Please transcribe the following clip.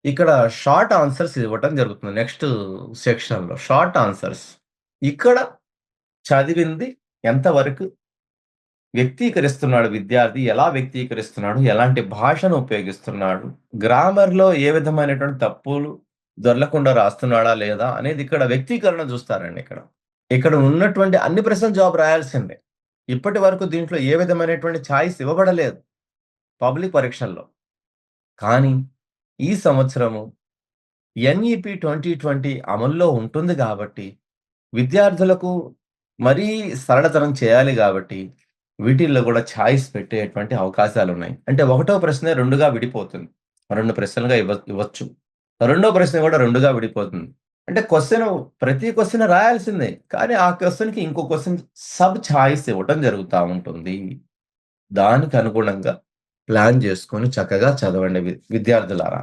ఇక్కడ short answers ఇవ్వటం జరుగుతుంది. నెక్స్ట్ సెక్షన్‌లో షార్ట్ ఆన్సర్స్. ఇక్కడ చదివింది ఎంతవరకు వ్యక్తీకరిస్తున్నాడు విద్యార్థి, ఎలా వ్యక్తీకరిస్తున్నాడు, ఎలాంటి భాషను ఉపయోగిస్తున్నాడు, గ్రామర్‌లో ఏ విధమైనటువంటి తప్పులు దొర్లకుండా రాస్తున్నాడా లేదా అనేది ఇక్కడ వ్యక్తీకరణ చూస్తారండి ఇక్కడ. ఇక్కడ ఉన్నటువంటి అన్ని ప్రశ్నలు జవాబు రాయాల్సిందే. ఇప్పటి వరకు దీంట్లో ఏ విధమైనటువంటి చాయిస్ ఇవ్వబడలేదు పబ్లిక్ పరీక్షల్లో. కానీ ఈ సంవత్సరము ఎన్‌ఈపీ 2020 అమల్లో ఉంటుంది గాబట్టి, విద్యార్థులకు మరీ సరళతరం చేయాలి గాబట్టి, వీటిల్లో గూడా చాయిస్ పెట్టేటువంటి అవకాశాలున్నాయి. అంటే ఒకటో ప్రశ్న 2గా విడిపోతుంది. 2 ప్రశ్నలుగా ఇవ్వచ్చు. రెండో ప్రశ్న గూడా 2గా విడిపోతుంది. అంటే ప్రతి క్వెషన్ రాయాల్సిందే. కానీ ఆ క్వెషన్‌కి ఇంకో క్వెషన్ సబ్ చాయిస్ ఇవ్వటం జరుగుతా ఉంటుంది. దానికి అనుగుణంగా ప్లాన్ జేసుకొని చక్కగా చదవండి విద్యార్థులారా.